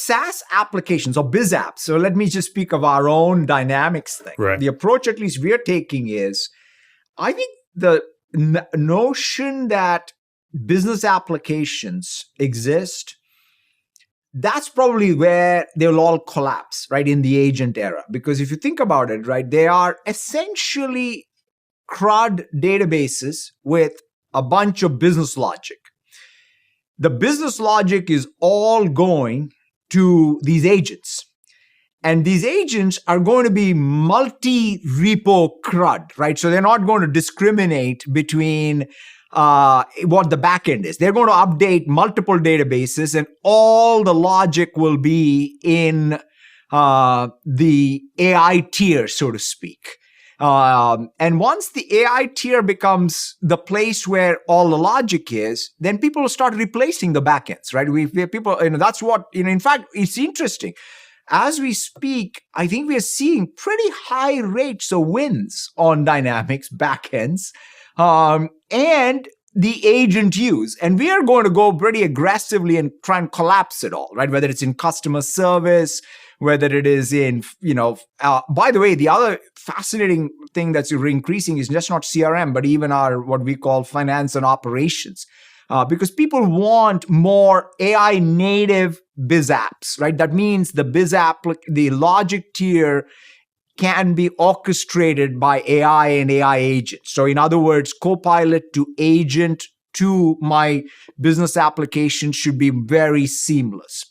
SaaS applications or biz apps, so let me just speak of our own Dynamics thing. Right. The approach at least we're taking is, I think the notion that business applications exist, that's probably where they'll all collapse, right, in the agent era. Because if you think about it, right, they are essentially CRUD databases with a bunch of business logic. The business logic is all going to these agents. And these agents are going to be multi-repo CRUD, right? So they're not going to discriminate between what the backend is. They're going to update multiple databases, and all the logic will be in the AI tier, so to speak. And once the AI tier becomes the place where all the logic is, then people will start replacing the backends, right? We people, that's what, in fact, it's interesting. As we speak, I think we are seeing pretty high rates of wins on Dynamics backends and the agent use. And we are going to go pretty aggressively and try and collapse it all, right? Whether it's in customer service, whether it is in, by the way, the other fascinating thing that's increasing is just not CRM, but even our what we call finance and operations. Because people want more AI native biz apps, right? That means the biz app, the logic tier can be orchestrated by AI and AI agents. So in other words, Copilot to agent to my business application should be very seamless.